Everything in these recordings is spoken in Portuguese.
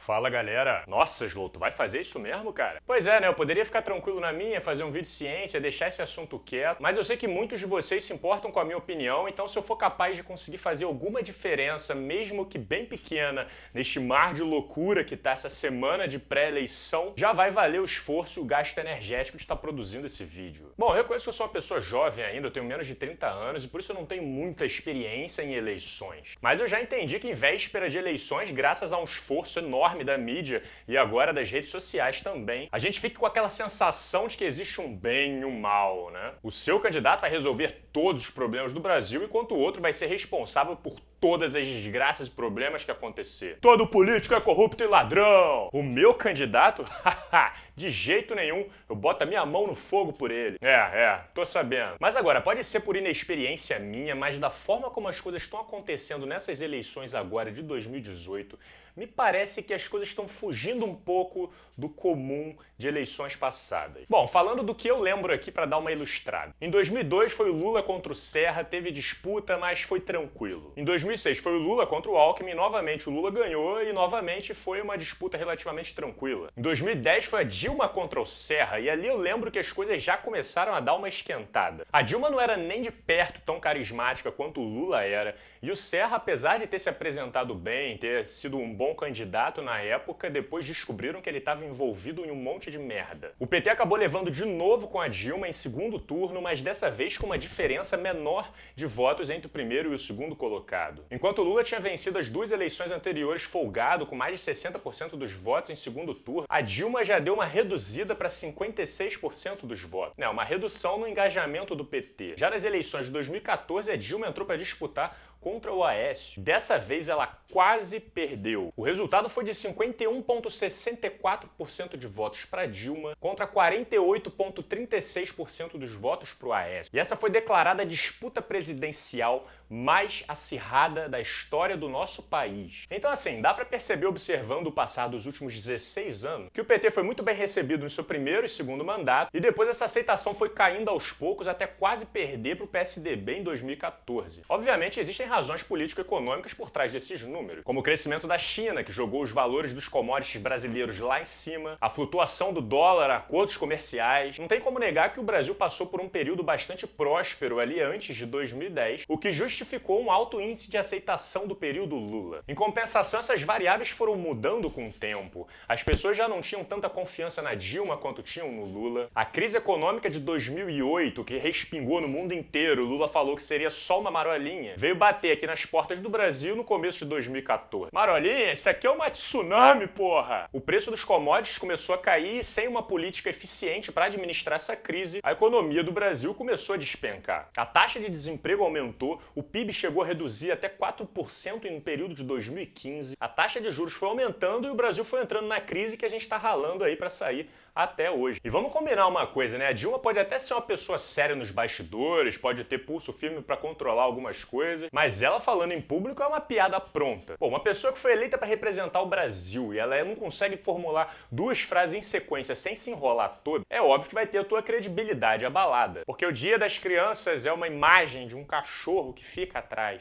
Fala galera, nossa Slow, tu vai fazer isso mesmo, cara? Pois é, né, eu poderia ficar tranquilo na minha, fazer um vídeo de ciência, deixar esse assunto quieto, mas eu sei que muitos de vocês se importam com a minha opinião, então se eu for capaz de conseguir fazer alguma diferença, mesmo que bem pequena, neste mar de loucura que tá essa semana de pré-eleição, já vai valer o esforço e o gasto energético de estar produzindo esse vídeo. Bom, eu reconheço que eu sou uma pessoa jovem ainda, eu tenho menos de 30 anos e por isso eu não tenho muita experiência em eleições, mas eu já entendi que em véspera de eleições, graças a um esforço enorme da mídia e agora das redes sociais também, a gente fica com aquela sensação de que existe um bem e um mal, né? O seu candidato vai resolver todos os problemas do Brasil, enquanto o outro vai ser responsável por todas as desgraças e problemas que acontecer. Todo político é corrupto e ladrão! O meu candidato? De jeito nenhum, eu boto a minha mão no fogo por ele. Tô sabendo. Mas agora, pode ser por inexperiência minha, mas da forma como as coisas estão acontecendo nessas eleições agora de 2018, me parece que as coisas estão fugindo um pouco do comum de eleições passadas. Bom, falando do que eu lembro aqui para dar uma ilustrada. Em 2002 foi o Lula contra o Serra, teve disputa, mas foi tranquilo. Em 2006 foi o Lula contra o Alckmin, novamente o Lula ganhou e novamente foi uma disputa relativamente tranquila. Em 2010 foi a Dilma contra o Serra e ali eu lembro que as coisas já começaram a dar uma esquentada. A Dilma não era nem de perto tão carismática quanto o Lula era e o Serra, apesar de ter se apresentado bem, ter sido um bom candidato na época, depois descobriram que ele estava envolvido em um monte de merda. O PT acabou levando de novo com a Dilma em segundo turno, mas dessa vez com uma diferença menor de votos entre o primeiro e o segundo colocado. Enquanto o Lula tinha vencido as duas eleições anteriores folgado, com mais de 60% dos votos em segundo turno, a Dilma já deu uma reduzida para 56% dos votos. Uma redução no engajamento do PT. Já nas eleições de 2014, a Dilma entrou para disputar contra o Aécio. Dessa vez ela quase perdeu. O resultado foi de 51,64% de votos para Dilma contra 48,36% dos votos para o Aécio. E essa foi declarada a disputa presidencial mais acirrada da história do nosso país. Então assim, dá para perceber observando o passar dos últimos 16 anos que o PT foi muito bem recebido no seu primeiro e segundo mandato e depois essa aceitação foi caindo aos poucos até quase perder para o PSDB em 2014. Obviamente existem razões político-econômicas por trás desses números, como o crescimento da China, que jogou os valores dos commodities brasileiros lá em cima, a flutuação do dólar, acordos comerciais. Não tem como negar que o Brasil passou por um período bastante próspero ali antes de 2010, o que justificou um alto índice de aceitação do período Lula. Em compensação, essas variáveis foram mudando com o tempo. As pessoas já não tinham tanta confiança na Dilma quanto tinham no Lula. A crise econômica de 2008, que respingou no mundo inteiro, o Lula falou que seria só uma marolinha, veio bater aqui nas portas do Brasil no começo de 2014. Marolinha, isso aqui é uma tsunami, porra! O preço dos commodities começou a cair e sem uma política eficiente para administrar essa crise, a economia do Brasil começou a despencar. A taxa de desemprego aumentou, o PIB chegou a reduzir até 4% em um período de 2015, a taxa de juros foi aumentando e o Brasil foi entrando na crise que a gente está ralando aí para sair até hoje. E vamos combinar uma coisa, né? A Dilma pode até ser uma pessoa séria nos bastidores, pode ter pulso firme para controlar algumas coisas, mas ela falando em público é uma piada pronta. Pô, uma pessoa que foi eleita para representar o Brasil e ela não consegue formular duas frases em sequência sem se enrolar toda, é óbvio que vai ter a tua credibilidade abalada. Porque o Dia das Crianças é uma imagem de um cachorro que fica atrás.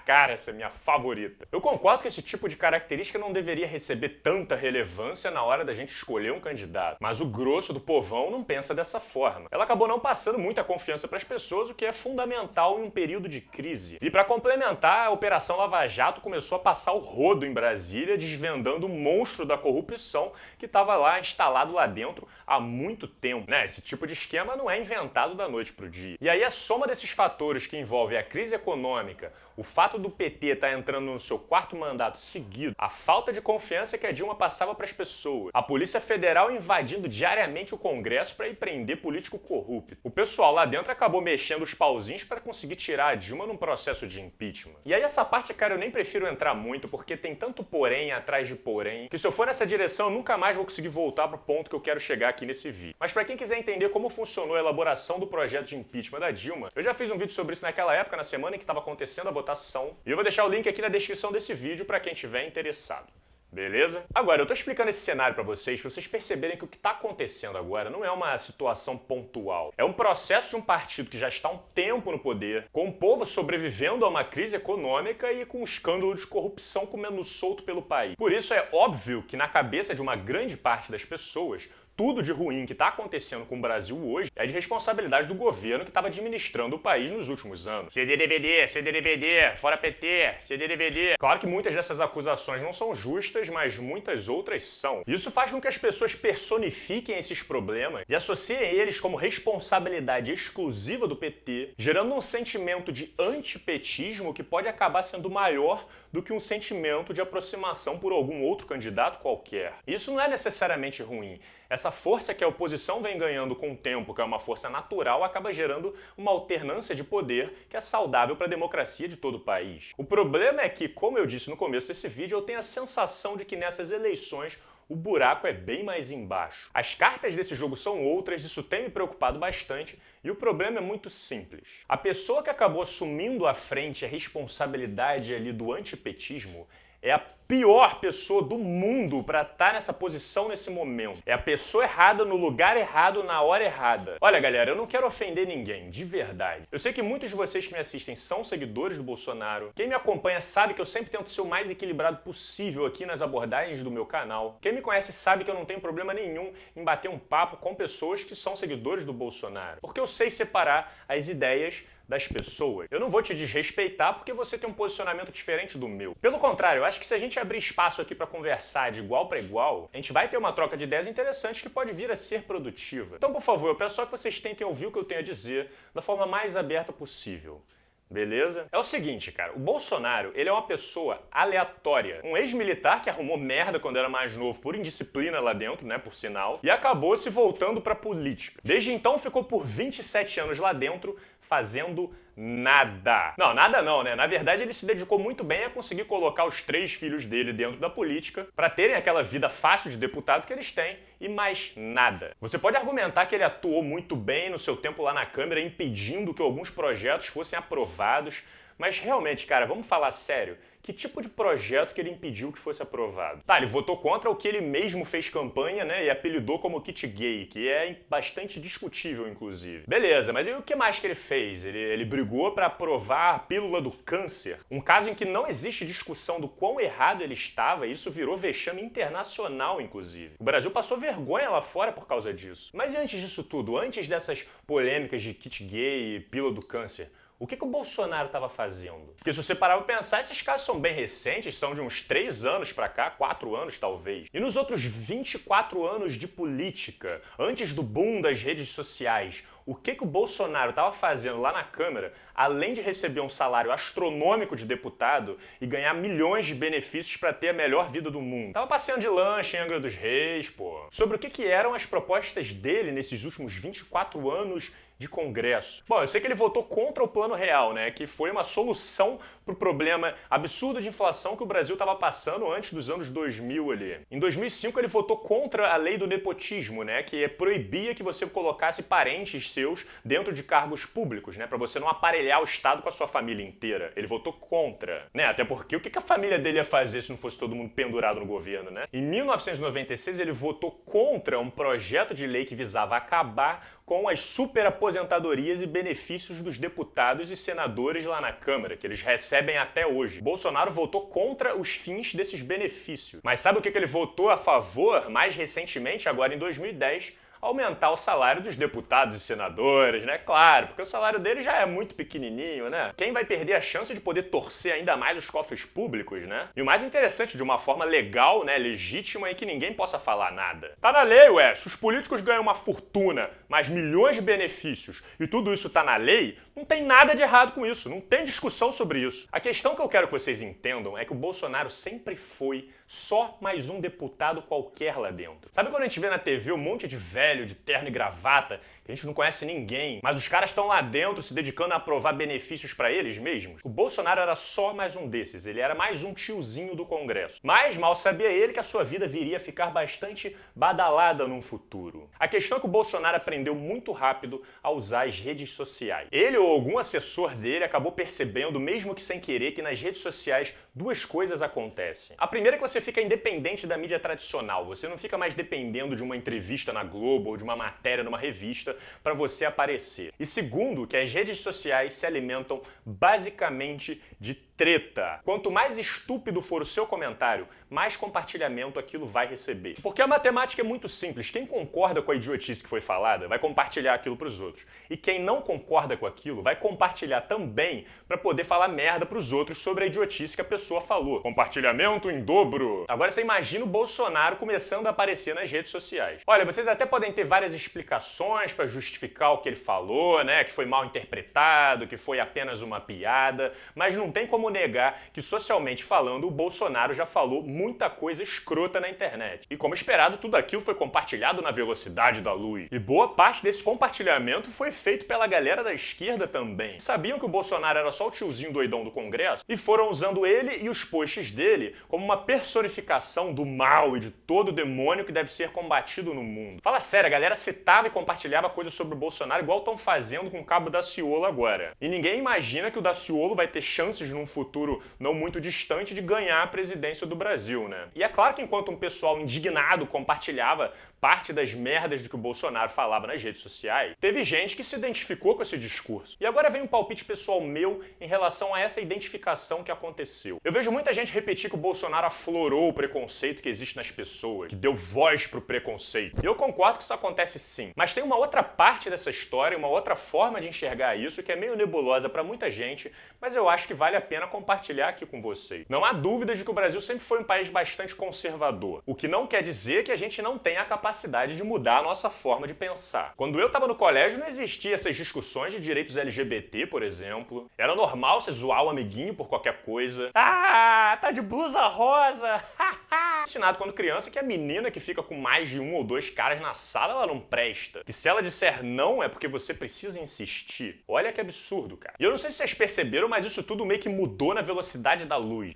Cara, essa é minha favorita. Eu concordo que esse tipo de característica não deveria receber tanta relevância na hora da gente escolher um candidato. Mas o grosso do povão não pensa dessa forma. Ela acabou não passando muita confiança para as pessoas, o que é fundamental em um período de crise. E para complementar, a Operação Lava Jato começou a passar o rodo em Brasília, desvendando o monstro da corrupção que estava lá instalado lá dentro há muito tempo. Esse tipo de esquema não é inventado da noite pro dia. E aí a soma desses fatores que envolve a crise econômica, o fato do PT estar entrando no seu quarto mandato seguido, a falta de confiança que a Dilma passava para as pessoas, a Polícia Federal invadindo diariamente o Congresso para ir prender político corrupto. O pessoal lá dentro acabou mexendo os pauzinhos para conseguir tirar a Dilma num processo de impeachment. E aí essa parte, cara, eu nem prefiro entrar muito, porque tem tanto porém atrás de porém, que se eu for nessa direção eu nunca mais vou conseguir voltar pro ponto que eu quero chegar aqui nesse vídeo. Mas para quem quiser entender como funcionou a elaboração do projeto de impeachment da Dilma, eu já fiz um vídeo sobre isso naquela época, na semana em que estava acontecendo a votação, e eu vou deixar o link aqui na descrição desse vídeo para quem estiver interessado. Beleza? Agora, eu tô explicando esse cenário pra vocês perceberem que o que tá acontecendo agora não é uma situação pontual. É um processo de um partido que já está há um tempo no poder, com o povo sobrevivendo a uma crise econômica e com um escândalo de corrupção comendo solto pelo país. Por isso é óbvio que na cabeça de uma grande parte das pessoas, tudo de ruim que está acontecendo com o Brasil hoje é de responsabilidade do governo que estava administrando o país nos últimos anos. CDDVD, fora PT, CDDVD. Claro que muitas dessas acusações não são justas, mas muitas outras são. Isso faz com que as pessoas personifiquem esses problemas e associem eles como responsabilidade exclusiva do PT, gerando um sentimento de antipetismo que pode acabar sendo maior do que um sentimento de aproximação por algum outro candidato qualquer. Isso não é necessariamente ruim. Essa força que a oposição vem ganhando com o tempo, que é uma força natural, acaba gerando uma alternância de poder que é saudável para a democracia de todo o país. O problema é que, como eu disse no começo desse vídeo, eu tenho a sensação de que nessas eleições o buraco é bem mais embaixo. As cartas desse jogo são outras, isso tem me preocupado bastante, e o problema é muito simples. A pessoa que acabou assumindo à frente a responsabilidade ali do antipetismo é a pior pessoa do mundo para estar nessa posição nesse momento. É a pessoa errada no lugar errado na hora errada. Olha, galera, eu não quero ofender ninguém, de verdade. Eu sei que muitos de vocês que me assistem são seguidores do Bolsonaro. Quem me acompanha sabe que eu sempre tento ser o mais equilibrado possível aqui nas abordagens do meu canal. Quem me conhece sabe que eu não tenho problema nenhum em bater um papo com pessoas que são seguidores do Bolsonaro. Porque eu sei separar as ideias das pessoas. Eu não vou te desrespeitar porque você tem um posicionamento diferente do meu. Pelo contrário, eu acho que se a gente abrir espaço aqui para conversar de igual para igual, a gente vai ter uma troca de ideias interessante que pode vir a ser produtiva. Então, por favor, eu peço só que vocês tentem ouvir o que eu tenho a dizer da forma mais aberta possível. Beleza? É o seguinte, cara, o Bolsonaro, ele é uma pessoa aleatória. Um ex-militar que arrumou merda quando era mais novo por indisciplina lá dentro, né, por sinal, e acabou se voltando pra política. Desde então ficou por 27 anos lá dentro, fazendo nada. Não, nada não, né? Na verdade, ele se dedicou muito bem a conseguir colocar os 3 filhos dele dentro da política para terem aquela vida fácil de deputado que eles têm e mais nada. Você pode argumentar que ele atuou muito bem no seu tempo lá na Câmara, impedindo que alguns projetos fossem aprovados, mas realmente, cara, vamos falar sério. Que tipo de projeto que ele impediu que fosse aprovado? Tá, ele votou contra o que ele mesmo fez campanha, né, e apelidou como kit gay, que é bastante discutível, inclusive. Beleza, mas e o que mais que ele fez? Ele brigou para aprovar a pílula do câncer, um caso em que não existe discussão do quão errado ele estava, e isso virou vexame internacional, inclusive. O Brasil passou vergonha lá fora por causa disso. Mas e antes disso tudo, antes dessas polêmicas de kit gay e pílula do câncer, o que o Bolsonaro estava fazendo? Porque se você parar pra pensar, esses casos são bem recentes, são de uns 3 anos pra cá, 4 anos talvez. E nos outros 24 anos de política, antes do boom das redes sociais, o que o Bolsonaro estava fazendo lá na Câmara, além de receber um salário astronômico de deputado e ganhar milhões de benefícios para ter a melhor vida do mundo? Tava passeando de lanche em Angra dos Reis, pô. Sobre o que eram as propostas dele nesses últimos 24 anos de Congresso. Bom, eu sei que ele votou contra o Plano Real, né, que foi uma solução para o problema absurdo de inflação que o Brasil estava passando antes dos anos 2000 ali. Em 2005 ele votou contra a lei do nepotismo, né, que proibia que você colocasse parentes seus dentro de cargos públicos, né, para você não aparelhar o Estado com a sua família inteira. Ele votou contra, né, até porque o que a família dele ia fazer se não fosse todo mundo pendurado no governo, né? Em 1996 ele votou contra um projeto de lei que visava acabar com as superaposentadorias e benefícios dos deputados e senadores lá na Câmara, que eles recebem até hoje. Bolsonaro votou contra os fins desses benefícios. Mas sabe o que ele votou a favor mais recentemente, agora em 2010? Aumentar o salário dos deputados e senadores, né? Claro, porque o salário deles já é muito pequenininho, né? Quem vai perder a chance de poder torcer ainda mais os cofres públicos, né? E o mais interessante, de uma forma legal, né, legítima, e que ninguém possa falar nada. Tá na lei, ué. Se os políticos ganham uma fortuna, mais milhões de benefícios, e tudo isso tá na lei, não tem nada de errado com isso, não tem discussão sobre isso. A questão que eu quero que vocês entendam é que o Bolsonaro sempre foi só mais um deputado qualquer lá dentro. Sabe quando a gente vê na TV um monte de velho de terno e gravata, que a gente não conhece ninguém, mas os caras estão lá dentro se dedicando a aprovar benefícios pra eles mesmos? O Bolsonaro era só mais um desses, ele era mais um tiozinho do Congresso. Mas mal sabia ele que a sua vida viria a ficar bastante badalada num futuro. A questão é que o Bolsonaro aprendeu muito rápido a usar as redes sociais. Ele ou algum assessor dele acabou percebendo, mesmo que sem querer, que nas redes sociais duas coisas acontecem. A primeira é que você fica independente da mídia tradicional, você não fica mais dependendo de uma entrevista na Globo ou de uma matéria numa revista para você aparecer. E segundo, que as redes sociais se alimentam basicamente de treta. Quanto mais estúpido for o seu comentário, mais compartilhamento aquilo vai receber. Porque a matemática é muito simples. Quem concorda com a idiotice que foi falada vai compartilhar aquilo para os outros. E quem não concorda com aquilo vai compartilhar também para poder falar merda para os outros sobre a idiotice que a pessoa falou. Compartilhamento em dobro. Agora você imagina o Bolsonaro começando a aparecer nas redes sociais. Olha, vocês até podem ter várias explicações para justificar o que ele falou, né? Que foi mal interpretado, que foi apenas uma piada, mas não tem como negar que, socialmente falando, o Bolsonaro já falou muita coisa escrota na internet. E como esperado, tudo aquilo foi compartilhado na velocidade da luz. E boa parte desse compartilhamento foi feito pela galera da esquerda também. Sabiam que o Bolsonaro era só o tiozinho doidão do Congresso? E foram usando ele e os posts dele como uma personificação do mal e de todo o demônio que deve ser combatido no mundo. Fala sério, a galera citava e compartilhava coisas sobre o Bolsonaro igual estão fazendo com o Cabo Daciolo agora. E ninguém imagina que o Daciolo vai ter chances num futuro não muito distante de ganhar a presidência do Brasil, né? E é claro que enquanto um pessoal indignado compartilhava parte das merdas do que o Bolsonaro falava nas redes sociais, teve gente que se identificou com esse discurso. E agora vem um palpite pessoal meu em relação a essa identificação que aconteceu. Eu vejo muita gente repetir que o Bolsonaro aflorou o preconceito que existe nas pessoas, que deu voz pro preconceito. E eu concordo que isso acontece sim. Mas tem uma outra parte dessa história, uma outra forma de enxergar isso que é meio nebulosa pra muita gente, mas eu acho que vale a pena compartilhar aqui com vocês. Não há dúvidas de que o Brasil sempre foi um país bastante conservador, o que não quer dizer que a gente não tenha a capacidade de mudar a nossa forma de pensar. Quando eu estava no colégio, não existia essas discussões de direitos LGBT, por exemplo. Era normal você zoar o amiguinho por qualquer coisa. Ah, tá de blusa rosa! Ensinado quando criança que a menina que fica com mais de um ou dois caras na sala, ela não presta. Que se ela disser não, é porque você precisa insistir. Olha que absurdo, cara. E eu não sei se vocês perceberam, mas isso tudo meio que mudou na velocidade da luz.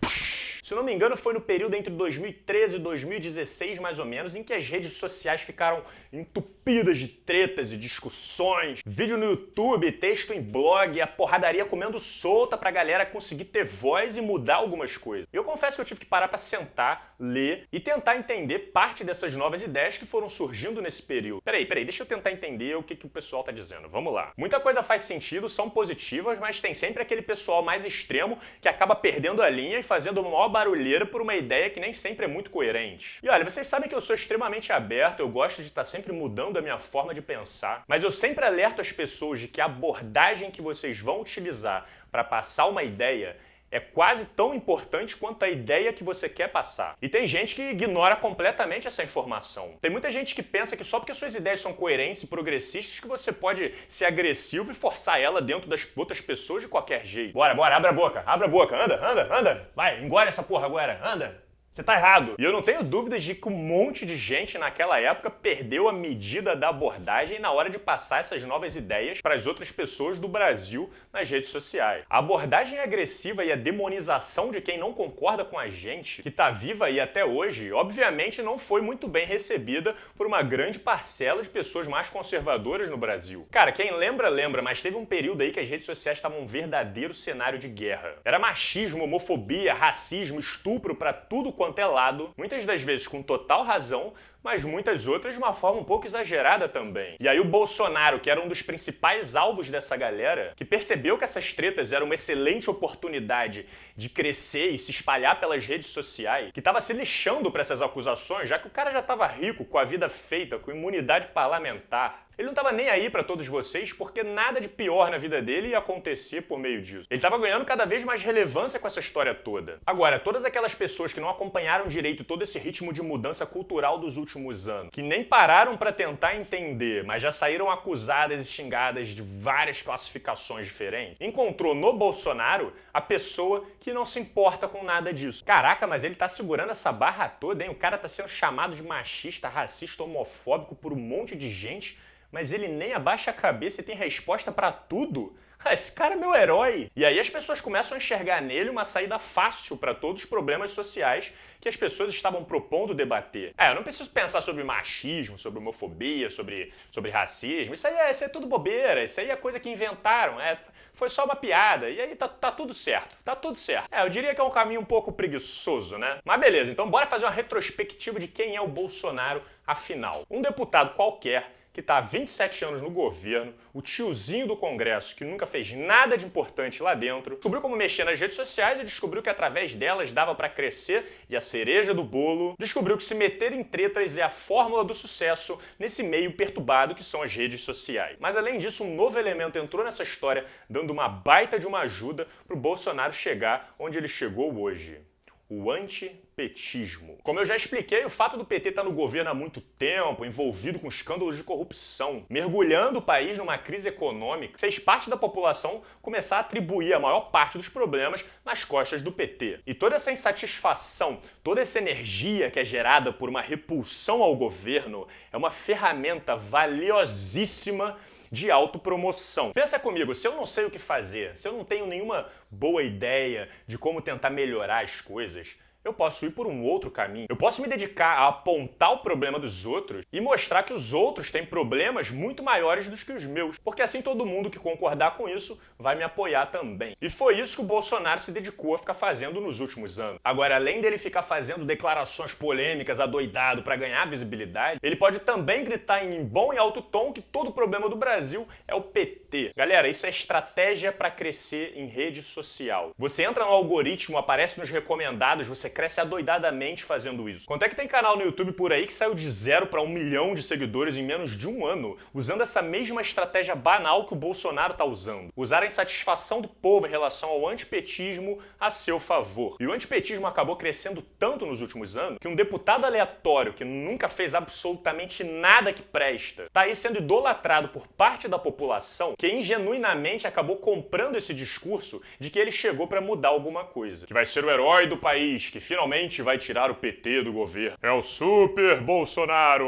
Se não me engano, foi no período entre 2013 e 2016, mais ou menos, em que as redes sociais ficaram entupidas de tretas e discussões, vídeo no YouTube, texto em blog, a porradaria comendo solta pra galera conseguir ter voz e mudar algumas coisas. Eu confesso que eu tive que parar pra sentar, ler e tentar entender parte dessas novas ideias que foram surgindo nesse período. Peraí, deixa eu tentar entender o que o pessoal tá dizendo. Vamos lá. Muita coisa faz sentido, são positivas, mas tem sempre aquele pessoal mais extremo que acaba perdendo a linha e fazendo uma maior barulheira por uma ideia que nem sempre é muito coerente. E olha, vocês sabem que eu sou extremamente aberto, eu gosto de estar sempre mudando a minha forma de pensar, mas eu sempre alerto as pessoas de que a abordagem que vocês vão utilizar para passar uma ideia é quase tão importante quanto a ideia que você quer passar. E tem gente que ignora completamente essa informação. Tem muita gente que pensa que só porque suas ideias são coerentes e progressistas que você pode ser agressivo e forçar ela dentro das outras pessoas de qualquer jeito. Bora, abre a boca, anda, vai, engole essa porra agora, anda. Você tá errado. E eu não tenho dúvidas de que um monte de gente naquela época perdeu a medida da abordagem na hora de passar essas novas ideias para as outras pessoas do Brasil nas redes sociais. A abordagem agressiva e a demonização de quem não concorda com a gente, que tá viva aí até hoje, obviamente não foi muito bem recebida por uma grande parcela de pessoas mais conservadoras no Brasil. Cara, quem lembra, mas teve um período aí que as redes sociais estavam um verdadeiro cenário de guerra. Era machismo, homofobia, racismo, estupro para tudo quanto é lado, muitas das vezes com total razão, mas muitas outras de uma forma um pouco exagerada também. E aí o Bolsonaro, que era um dos principais alvos dessa galera, que percebeu que essas tretas eram uma excelente oportunidade de crescer e se espalhar pelas redes sociais, que estava se lixando para essas acusações, já que o cara já estava rico, com a vida feita, com imunidade parlamentar. Ele não estava nem aí para todos vocês, porque nada de pior na vida dele ia acontecer por meio disso. Ele estava ganhando cada vez mais relevância com essa história toda. Agora, todas aquelas pessoas que não acompanharam direito todo esse ritmo de mudança cultural dos últimos anos, que nem pararam para tentar entender, mas já saíram acusadas e xingadas de várias classificações diferentes, encontrou no Bolsonaro a pessoa que não se importa com nada disso. Caraca, mas ele tá segurando essa barra toda, hein? O cara tá sendo chamado de machista, racista, homofóbico por um monte de gente, mas ele nem abaixa a cabeça e tem resposta pra tudo? Esse cara é meu herói. E aí as pessoas começam a enxergar nele uma saída fácil para todos os problemas sociais que as pessoas estavam propondo debater. Eu não preciso pensar sobre machismo, sobre homofobia, sobre racismo. Isso é tudo bobeira, isso aí é coisa que inventaram. Foi só uma piada. E aí tá tudo certo. Tá tudo certo. Eu diria que é um caminho um pouco preguiçoso, né? Mas beleza, então bora fazer uma retrospectiva de quem é o Bolsonaro afinal. Um deputado qualquer que está há 27 anos no governo, o tiozinho do Congresso que nunca fez nada de importante lá dentro, descobriu como mexer nas redes sociais e descobriu que através delas dava para crescer e a cereja do bolo, descobriu que se meter em tretas é a fórmula do sucesso nesse meio perturbado que são as redes sociais. Mas além disso, um novo elemento entrou nessa história, dando uma baita de uma ajuda para o Bolsonaro chegar onde ele chegou hoje. O antipetismo. Como eu já expliquei, o fato do PT estar no governo há muito tempo, envolvido com escândalos de corrupção, mergulhando o país numa crise econômica, fez parte da população começar a atribuir a maior parte dos problemas nas costas do PT. E toda essa insatisfação, toda essa energia que é gerada por uma repulsão ao governo é uma ferramenta valiosíssima de autopromoção. Pensa comigo, se eu não sei o que fazer, se eu não tenho nenhuma boa ideia de como tentar melhorar as coisas, eu posso ir por um outro caminho. Eu posso me dedicar a apontar o problema dos outros e mostrar que os outros têm problemas muito maiores do que os meus. Porque assim todo mundo que concordar com isso vai me apoiar também. E foi isso que o Bolsonaro se dedicou a ficar fazendo nos últimos anos. Agora, além dele ficar fazendo declarações polêmicas adoidado para ganhar visibilidade, ele pode também gritar em bom e alto tom que todo o problema do Brasil é o PT. Galera, isso é estratégia para crescer em rede social. Você entra no algoritmo, aparece nos recomendados, você cresce adoidadamente fazendo isso. Quanto é que tem canal no YouTube por aí que saiu de 0 para 1 milhão de seguidores em menos de um ano, usando essa mesma estratégia banal que o Bolsonaro tá usando? Usar a insatisfação do povo em relação ao antipetismo a seu favor. E o antipetismo acabou crescendo tanto nos últimos anos que um deputado aleatório que nunca fez absolutamente nada que presta tá aí sendo idolatrado por parte da população que ingenuinamente acabou comprando esse discurso de que ele chegou para mudar alguma coisa. Que vai ser o herói do país, que finalmente vai tirar o PT do governo. É o Super Bolsonaro!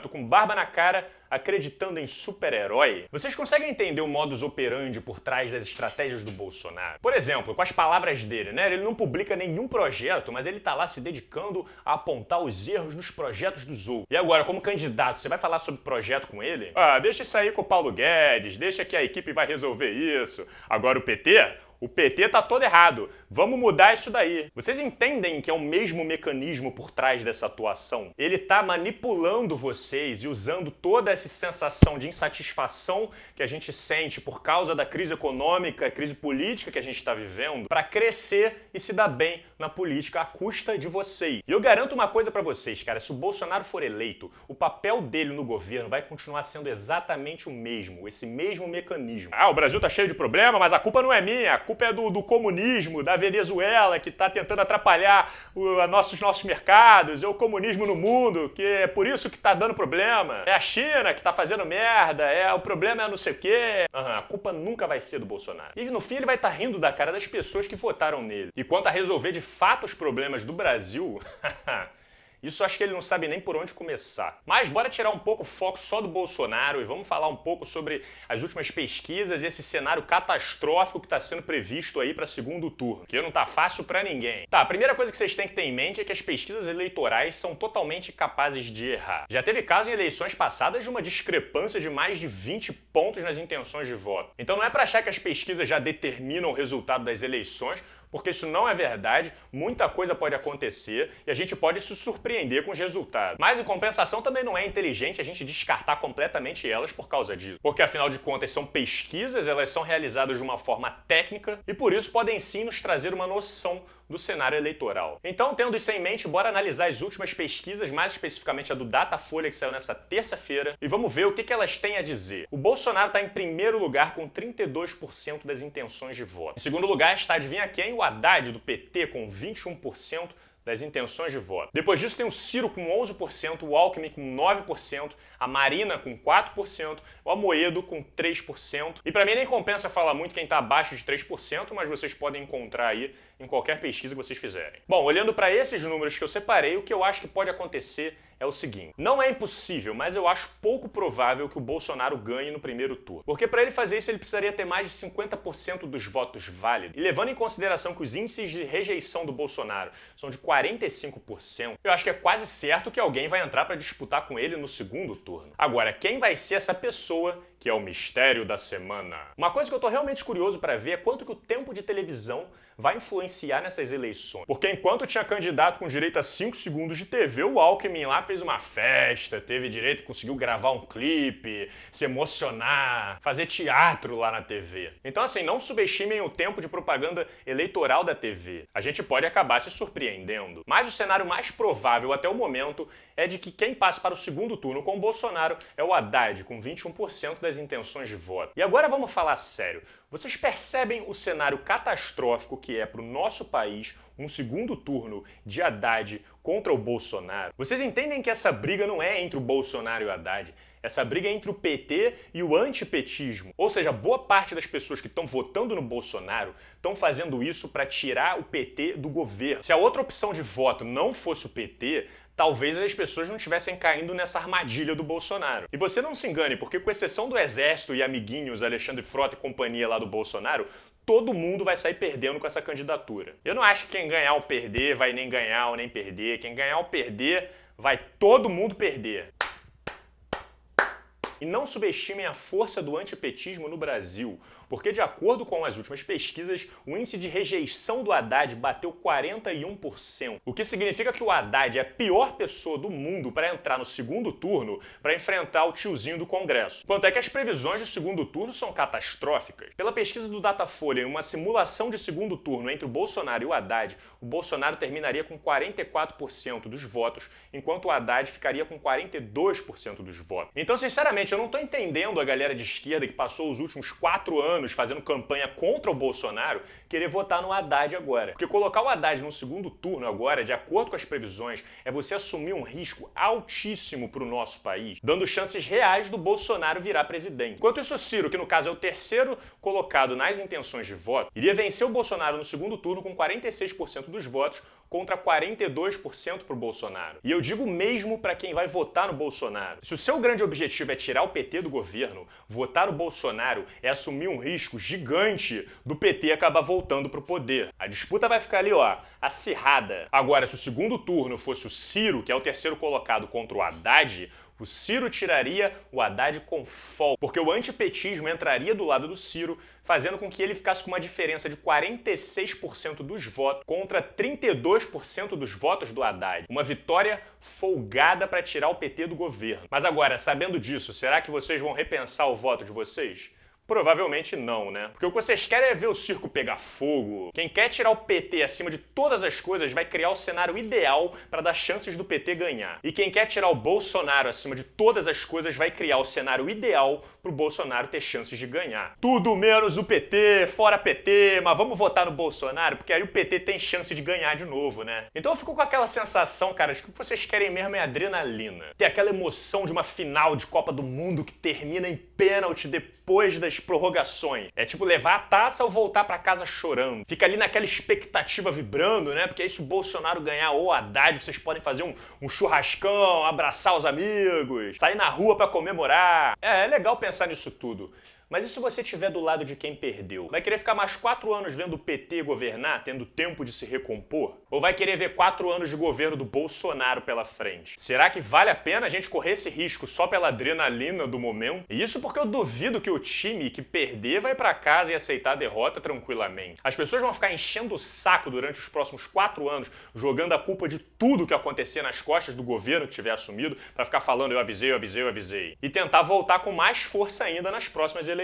Tô com barba na cara, acreditando em super-herói. Vocês conseguem entender o modus operandi por trás das estratégias do Bolsonaro? Por exemplo, com as palavras dele, né? Ele não publica nenhum projeto, mas ele tá lá se dedicando a apontar os erros nos projetos dos outros. E agora, como candidato, você vai falar sobre projeto com ele? Deixa isso aí com o Paulo Guedes, deixa que a equipe vai resolver isso. Agora o PT? O PT tá todo errado. Vamos mudar isso daí. Vocês entendem que é o mesmo mecanismo por trás dessa atuação? Ele tá manipulando vocês e usando toda essa sensação de insatisfação que a gente sente por causa da crise econômica, crise política que a gente está vivendo, para crescer e se dar bem na política à custa de vocês. E eu garanto uma coisa para vocês, cara, se o Bolsonaro for eleito, o papel dele no governo vai continuar sendo exatamente o mesmo, esse mesmo mecanismo. O Brasil tá cheio de problema, mas a culpa não é minha, a culpa é do comunismo, da Venezuela, que tá tentando atrapalhar nossos mercados, é o comunismo no mundo, que é por isso que tá dando problema, é a China que tá fazendo merda, o problema é não sei o quê. A culpa nunca vai ser do Bolsonaro. E no fim ele vai estar rindo da cara das pessoas que votaram nele. E quanto a resolver de fato os problemas do Brasil, isso acho que ele não sabe nem por onde começar. Mas bora tirar um pouco o foco só do Bolsonaro e vamos falar um pouco sobre as últimas pesquisas e esse cenário catastrófico que está sendo previsto aí para segundo turno, que não tá fácil para ninguém. Tá, a primeira coisa que vocês têm que ter em mente é que as pesquisas eleitorais são totalmente capazes de errar. Já teve caso em eleições passadas de uma discrepância de mais de 20 pontos nas intenções de voto. Então não é para achar que as pesquisas já determinam o resultado das eleições, porque isso não é verdade, muita coisa pode acontecer e a gente pode se surpreender com os resultados. Mas em compensação também não é inteligente a gente descartar completamente elas por causa disso. Porque afinal de contas são pesquisas, elas são realizadas de uma forma técnica e por isso podem sim nos trazer uma noção do cenário eleitoral. Então, tendo isso em mente, bora analisar as últimas pesquisas, mais especificamente a do Datafolha, que saiu nessa terça-feira, e vamos ver o que elas têm a dizer. O Bolsonaro está em primeiro lugar com 32% das intenções de voto. Em segundo lugar está, adivinha quem? O Haddad, do PT, com 21% das intenções de voto. Depois disso tem o Ciro com 11%, o Alckmin com 9%, a Marina com 4%, o Amoedo com 3%. E para mim nem compensa falar muito quem está abaixo de 3%, mas vocês podem encontrar aí em qualquer pesquisa que vocês fizerem. Bom, olhando para esses números que eu separei, o que eu acho que pode acontecer é o seguinte: não é impossível, mas eu acho pouco provável que o Bolsonaro ganhe no primeiro turno. Porque para ele fazer isso, ele precisaria ter mais de 50% dos votos válidos. E levando em consideração que os índices de rejeição do Bolsonaro são de 45%, eu acho que é quase certo que alguém vai entrar para disputar com ele no segundo turno. Agora, quem vai ser essa pessoa, que é o mistério da semana? Uma coisa que eu tô realmente curioso para ver é quanto que o tempo de televisão vai influenciar nessas eleições. Porque enquanto tinha candidato com direito a 5 segundos de TV, o Alckmin lá fez uma festa, teve direito, conseguiu gravar um clipe, se emocionar, fazer teatro lá na TV. Então assim, não subestimem o tempo de propaganda eleitoral da TV. A gente pode acabar se surpreendendo. Mas o cenário mais provável até o momento é de que quem passa para o segundo turno com o Bolsonaro é o Haddad, com 21% das intenções de voto. E agora vamos falar sério. Vocês percebem o cenário catastrófico que é para o nosso país um segundo turno de Haddad contra o Bolsonaro? Vocês entendem que essa briga não é entre o Bolsonaro e o Haddad? Essa briga é entre o PT e o antipetismo. Ou seja, boa parte das pessoas que estão votando no Bolsonaro estão fazendo isso para tirar o PT do governo. Se a outra opção de voto não fosse o PT, talvez as pessoas não estivessem caindo nessa armadilha do Bolsonaro. E você não se engane, porque com exceção do Exército e amiguinhos Alexandre Frota e companhia lá do Bolsonaro, todo mundo vai sair perdendo com essa candidatura. Eu não acho que quem ganhar ou perder vai nem ganhar ou nem perder. Quem ganhar ou perder, vai todo mundo perder. E não subestimem a força do antipetismo no Brasil, porque de acordo com as últimas pesquisas, o índice de rejeição do Haddad bateu 41%, o que significa que o Haddad é a pior pessoa do mundo para entrar no segundo turno para enfrentar o tiozinho do Congresso. Quanto é que as previsões de segundo turno são catastróficas. Pela pesquisa do Datafolha, em uma simulação de segundo turno entre o Bolsonaro e o Haddad, o Bolsonaro terminaria com 44% dos votos, enquanto o Haddad ficaria com 42% dos votos. Então, sinceramente, eu não tô entendendo a galera de esquerda que passou os últimos 4 anos fazendo campanha contra o Bolsonaro querer votar no Haddad agora. Porque colocar o Haddad no segundo turno agora, de acordo com as previsões, é você assumir um risco altíssimo para o nosso país, dando chances reais do Bolsonaro virar presidente. Enquanto isso, Ciro, que no caso é o terceiro colocado nas intenções de voto, iria vencer o Bolsonaro no segundo turno com 46% dos votos, contra 42% para o Bolsonaro. E eu digo mesmo para quem vai votar no Bolsonaro. Se o seu grande objetivo é tirar o PT do governo, votar no Bolsonaro é assumir um risco gigante do PT acabar voltando para o poder. A disputa vai ficar ali, ó, acirrada. Agora, se o segundo turno fosse o Ciro, que é o terceiro colocado, contra o Haddad, o Ciro tiraria o Haddad com folga, porque o antipetismo entraria do lado do Ciro, fazendo com que ele ficasse com uma diferença de 46% dos votos contra 32% dos votos do Haddad. Uma vitória folgada para tirar o PT do governo. Mas agora, sabendo disso, será que vocês vão repensar o voto de vocês? Provavelmente não, né? Porque o que vocês querem é ver o circo pegar fogo. Quem quer tirar o PT acima de todas as coisas vai criar o cenário ideal para dar chances do PT ganhar. E quem quer tirar o Bolsonaro acima de todas as coisas vai criar o cenário ideal pro Bolsonaro ter chances de ganhar. Tudo menos o PT, fora PT, mas vamos votar no Bolsonaro, porque aí o PT tem chance de ganhar de novo, né? Então eu fico com aquela sensação, cara, de que o que vocês querem mesmo é adrenalina. Ter aquela emoção de uma final de Copa do Mundo que termina em pênalti depois das prorrogações. É tipo levar a taça ou voltar pra casa chorando. Fica ali naquela expectativa vibrando, né? Porque aí se o Bolsonaro ganhar ou Haddad, vocês podem fazer um churrascão, abraçar os amigos, sair na rua pra comemorar. É legal pensar nisso tudo. Mas e se você estiver do lado de quem perdeu? Vai querer ficar mais 4 anos vendo o PT governar, tendo tempo de se recompor? Ou vai querer ver 4 anos de governo do Bolsonaro pela frente? Será que vale a pena a gente correr esse risco só pela adrenalina do momento? E isso porque eu duvido que o time que perder vai pra casa e aceitar a derrota tranquilamente. As pessoas vão ficar enchendo o saco durante os próximos 4 anos, jogando a culpa de tudo que acontecer nas costas do governo que tiver assumido, pra ficar falando eu avisei, eu avisei, eu avisei. E tentar voltar com mais força ainda nas próximas eleições.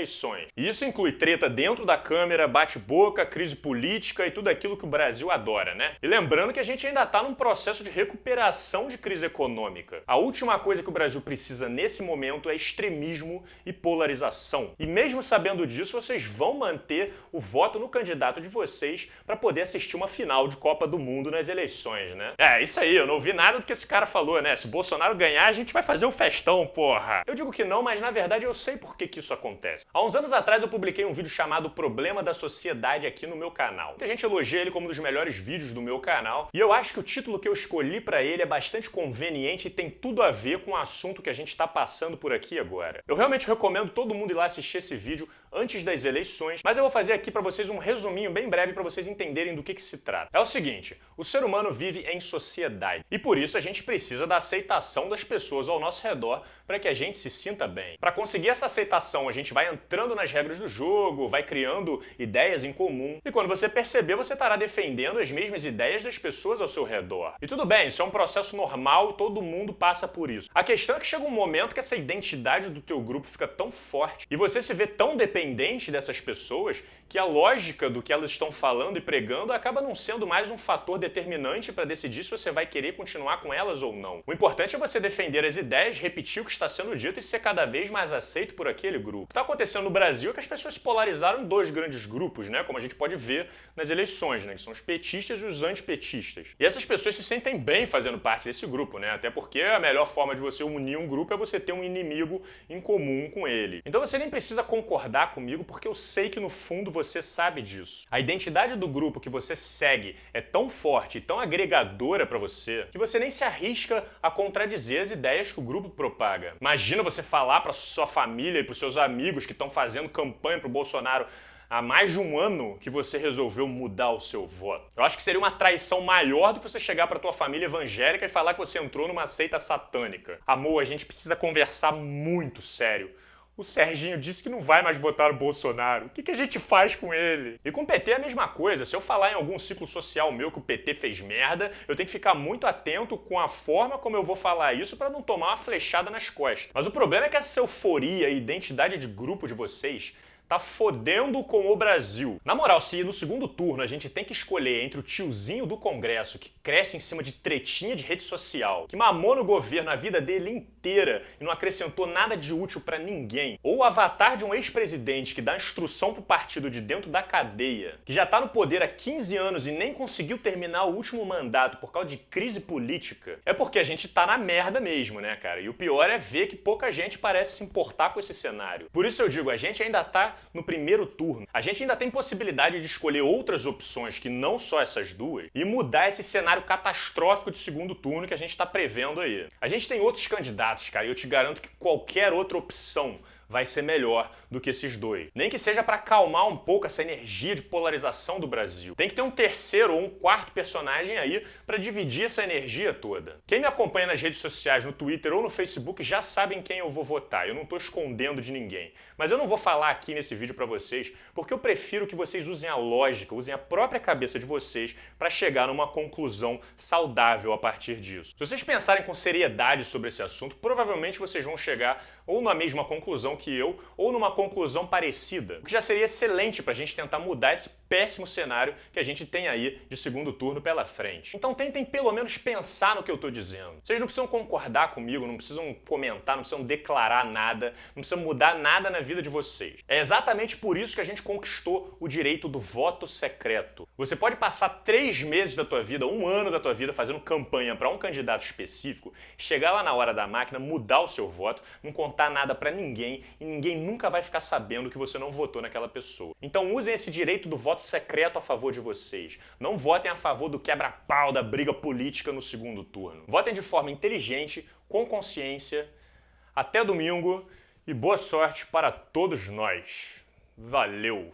E isso inclui treta dentro da Câmara, bate-boca, crise política e tudo aquilo que o Brasil adora, né? E lembrando que a gente ainda tá num processo de recuperação de crise econômica. A última coisa que o Brasil precisa nesse momento é extremismo e polarização. E mesmo sabendo disso, vocês vão manter o voto no candidato de vocês para poder assistir uma final de Copa do Mundo nas eleições, né? É, isso aí, eu não ouvi nada do que esse cara falou, né? Se o Bolsonaro ganhar, a gente vai fazer um festão, porra. Eu digo que não, mas na verdade eu sei por que isso acontece. acontece? Há uns anos atrás eu publiquei um vídeo chamado Problema da Sociedade aqui no meu canal. Muita gente elogia ele como um dos melhores vídeos do meu canal, e eu acho que o título que eu escolhi para ele é bastante conveniente e tem tudo a ver com o assunto que a gente está passando por aqui agora. Eu realmente recomendo todo mundo ir lá assistir esse vídeo antes das eleições, mas eu vou fazer aqui para vocês um resuminho bem breve para vocês entenderem do que se trata. É o seguinte, o ser humano vive em sociedade e por isso a gente precisa da aceitação das pessoas ao nosso redor para que a gente se sinta bem. Para conseguir essa aceitação, a gente vai entrando nas regras do jogo, vai criando ideias em comum e quando você perceber, você estará defendendo as mesmas ideias das pessoas ao seu redor. E tudo bem, isso é um processo normal, todo mundo passa por isso. A questão é que chega um momento que essa identidade do teu grupo fica tão forte e você se vê tão dependente dessas pessoas que a lógica do que elas estão falando e pregando acaba não sendo mais um fator determinante para decidir se você vai querer continuar com elas ou não. O importante é você defender as ideias, repetir o que está sendo dito e ser cada vez mais aceito por aquele grupo. O que está acontecendo no Brasil é que as pessoas se polarizaram em dois grandes grupos, né? Como a gente pode ver nas eleições, né? Que são os petistas e os antipetistas. E essas pessoas se sentem bem fazendo parte desse grupo, né? Até porque a melhor forma de você unir um grupo é você ter um inimigo em comum com ele. Então você nem precisa concordar comigo, porque eu sei que no fundo você sabe disso. A identidade do grupo que você segue é tão forte e tão agregadora para você que você nem se arrisca a contradizer as ideias que o grupo propaga. Imagina você falar para sua família e para os seus amigos que estão fazendo campanha para o Bolsonaro há mais de um ano que você resolveu mudar o seu voto. Eu acho que seria uma traição maior do que você chegar para tua família evangélica e falar que você entrou numa seita satânica. Amor, a gente precisa conversar muito sério. O Serginho disse que não vai mais votar o Bolsonaro. O que a gente faz com ele? E com o PT é a mesma coisa. Se eu falar em algum ciclo social meu que o PT fez merda, eu tenho que ficar muito atento com a forma como eu vou falar isso para não tomar uma flechada nas costas. Mas o problema é que essa euforia e identidade de grupo de vocês tá fodendo com o Brasil. Na moral, se no segundo turno a gente tem que escolher entre o tiozinho do Congresso que cresce em cima de tretinha de rede social, que mamou no governo a vida dele inteira e não acrescentou nada de útil pra ninguém, ou o avatar de um ex-presidente que dá instrução pro partido de dentro da cadeia, que já tá no poder há 15 anos e nem conseguiu terminar o último mandato por causa de crise política, é porque a gente tá na merda mesmo, né, cara? E o pior é ver que pouca gente parece se importar com esse cenário. Por isso eu digo, a gente ainda tá no primeiro turno. A gente ainda tem possibilidade de escolher outras opções que não só essas duas e mudar esse cenário catastrófico de segundo turno que a gente tá prevendo aí. A gente tem outros candidatos, cara, e eu te garanto que qualquer outra opção vai ser melhor do que esses dois. Nem que seja para acalmar um pouco essa energia de polarização do Brasil. Tem que ter um terceiro ou um quarto personagem aí para dividir essa energia toda. Quem me acompanha nas redes sociais, no Twitter ou no Facebook já sabe em quem eu vou votar. Eu não tô escondendo de ninguém. Mas eu não vou falar aqui nesse vídeo para vocês, porque eu prefiro que vocês usem a lógica, usem a própria cabeça de vocês para chegar numa conclusão saudável a partir disso. Se vocês pensarem com seriedade sobre esse assunto, provavelmente vocês vão chegar ou na mesma conclusão que eu, ou numa conclusão parecida, o que já seria excelente para a gente tentar mudar esse péssimo cenário que a gente tem aí de segundo turno pela frente. Então tentem pelo menos pensar no que eu tô dizendo. Vocês não precisam concordar comigo, não precisam comentar, não precisam declarar nada, não precisam mudar nada na vida de vocês. É exatamente por isso que a gente conquistou o direito do voto secreto. Você pode passar 3 meses da tua vida, 1 ano da tua vida fazendo campanha para um candidato específico, chegar lá na hora da máquina, mudar o seu voto, não contar nada para ninguém e ninguém nunca vai ficar sabendo que você não votou naquela pessoa. Então usem esse direito do voto secreto a favor de vocês. Não votem a favor do quebra-pau da briga política no segundo turno. Votem de forma inteligente, com consciência. Até domingo e boa sorte para todos nós. Valeu!